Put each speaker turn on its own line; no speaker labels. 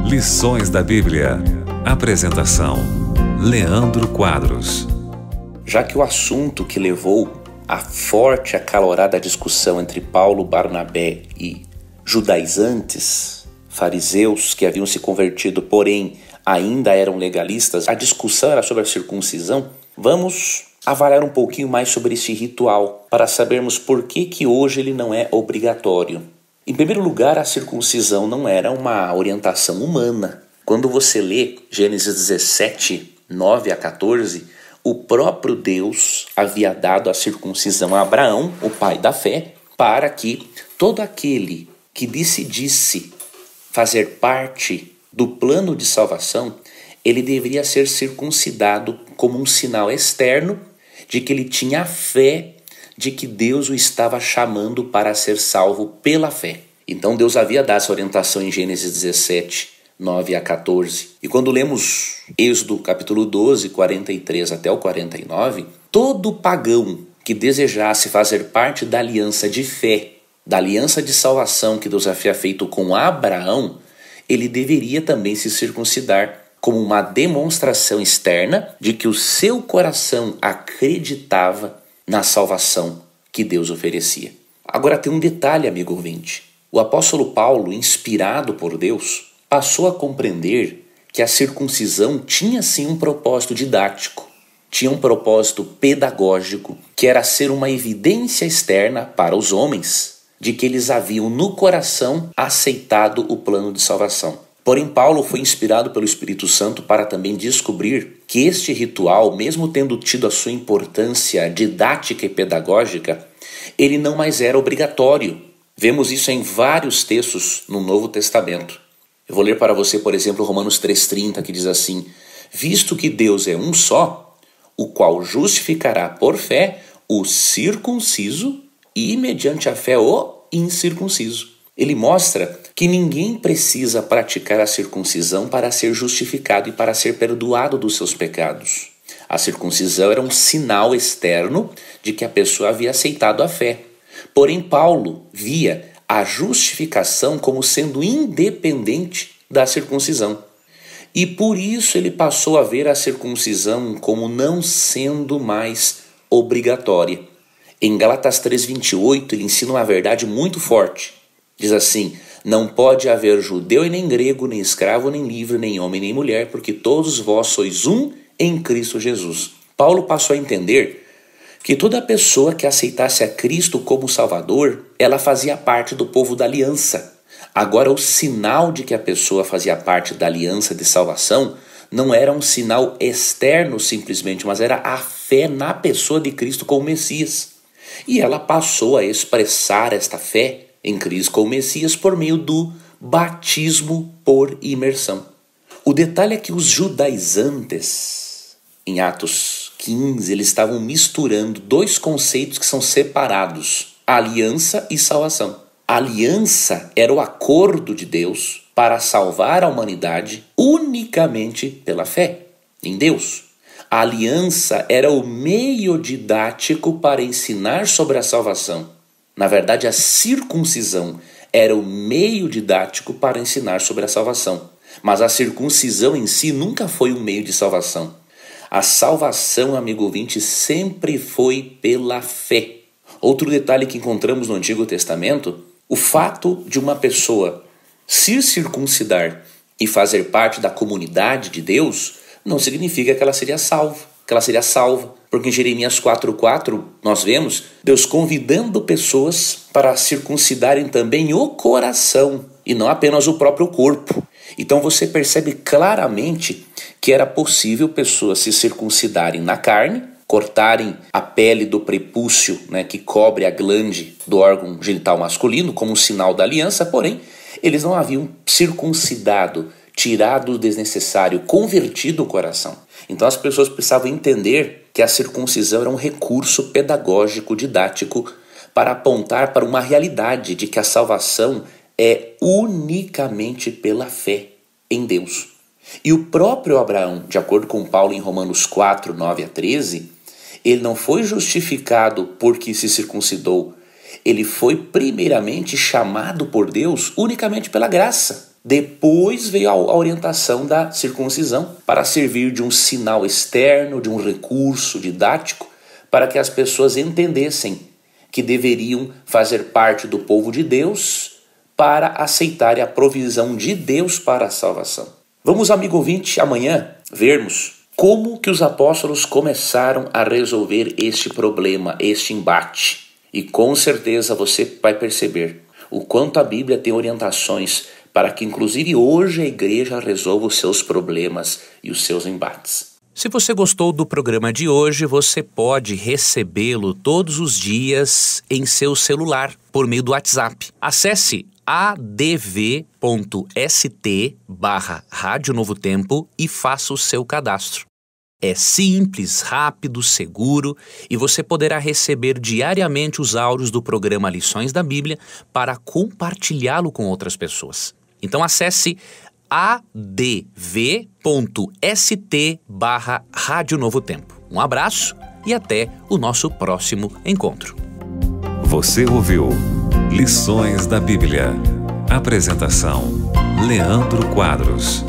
Lições da Bíblia. Apresentação: Leandro Quadros.
Já que o assunto que levou à forte, acalorada discussão entre Paulo, Barnabé e judaizantes, fariseus que haviam se convertido, porém ainda eram legalistas, a discussão era sobre a circuncisão, vamos avaliar um pouquinho mais sobre esse ritual para sabermos por que hoje ele não é obrigatório. Em primeiro lugar, a circuncisão não era uma orientação humana. Quando você lê Gênesis 17, 9 a 14, o próprio Deus havia dado a circuncisão a Abraão, o pai da fé, para que todo aquele que decidisse fazer parte do plano de salvação, ele deveria ser circuncidado como um sinal externo de que ele tinha a fé de que Deus o estava chamando para ser salvo pela fé. Então Deus havia dado essa orientação em Gênesis 17, 9 a 14. E quando lemos Êxodo capítulo 12, 43 até o 49, todo pagão que desejasse fazer parte da aliança de fé, da aliança de salvação que Deus havia feito com Abraão, ele deveria também se circuncidar como uma demonstração externa de que o seu coração acreditava na salvação que Deus oferecia. Agora tem um detalhe, amigo ouvinte. O apóstolo Paulo, inspirado por Deus, passou a compreender que a circuncisão tinha sim um propósito didático, tinha um propósito pedagógico, que era ser uma evidência externa para os homens de que eles haviam no coração aceitado o plano de salvação. Porém, Paulo foi inspirado pelo Espírito Santo para também descobrir que este ritual, mesmo tendo tido a sua importância didática e pedagógica, ele não mais era obrigatório. Vemos isso em vários textos no Novo Testamento. Eu vou ler para você, por exemplo, Romanos 3,30, que diz assim: visto que Deus é um só, o qual justificará por fé o circunciso e, mediante a fé, o incircunciso. Ele mostra que ninguém precisa praticar a circuncisão para ser justificado e para ser perdoado dos seus pecados. A circuncisão era um sinal externo de que a pessoa havia aceitado a fé. Porém, Paulo via a justificação como sendo independente da circuncisão. E por isso ele passou a ver a circuncisão como não sendo mais obrigatória. Em Gálatas 3,28 ele ensina uma verdade muito forte. Diz assim: não pode haver judeu e nem grego, nem escravo, nem livre, nem homem, nem mulher, porque todos vós sois um em Cristo Jesus. Paulo passou a entender que toda pessoa que aceitasse a Cristo como Salvador, ela fazia parte do povo da aliança. Agora, o sinal de que a pessoa fazia parte da aliança de salvação não era um sinal externo simplesmente, mas era a fé na pessoa de Cristo como Messias. E ela passou a expressar esta fé em Cristo como Messias por meio do batismo por imersão. O detalhe é que os judaizantes, em Atos 15, eles estavam misturando dois conceitos que são separados: aliança e salvação. A aliança era o acordo de Deus para salvar a humanidade unicamente pela fé em Deus. A aliança era o meio didático para ensinar sobre a salvação. Na verdade, a circuncisão era o meio didático para ensinar sobre a salvação. Mas a circuncisão em si nunca foi um meio de salvação. A salvação, amigo ouvinte, sempre foi pela fé. Outro detalhe que encontramos no Antigo Testamento: o fato de uma pessoa se circuncidar e fazer parte da comunidade de Deus não significa que ela seria salva. Porque em Jeremias 4,4 nós vemos Deus convidando pessoas para circuncidarem também o coração e não apenas o próprio corpo. Então você percebe claramente que era possível pessoas se circuncidarem na carne, cortarem a pele do prepúcio, que cobre a glande do órgão genital masculino como um sinal da aliança, porém eles não haviam circuncidado, tirado o desnecessário, convertido o coração. Então as pessoas precisavam entender que a circuncisão era um recurso pedagógico, didático, para apontar para uma realidade de que a salvação é unicamente pela fé em Deus. E o próprio Abraão, de acordo com Paulo em Romanos 4, 9 a 13, ele não foi justificado porque se circuncidou. ele foi primeiramente chamado por Deus unicamente pela graça. Depois veio a orientação da circuncisão para servir de um sinal externo, de um recurso didático, para que as pessoas entendessem que deveriam fazer parte do povo de Deus para aceitarem a provisão de Deus para a salvação. Vamos, amigo ouvinte, amanhã vermos como que os apóstolos começaram a resolver este problema, este embate. E com certeza você vai perceber o quanto a Bíblia tem orientações para que inclusive hoje a igreja resolva os seus problemas e os seus embates.
Se você gostou do programa de hoje, você pode recebê-lo todos os dias em seu celular por meio do WhatsApp. Acesse adv.st/Rádio Novo Tempo e faça o seu cadastro. É simples, rápido, seguro e você poderá receber diariamente os áudios do programa Lições da Bíblia para compartilhá-lo com outras pessoas. Então acesse adv.st/Rádio Novo Tempo. Um abraço e até o nosso próximo encontro.
Você ouviu Lições da Bíblia. Apresentação: Leandro Quadros.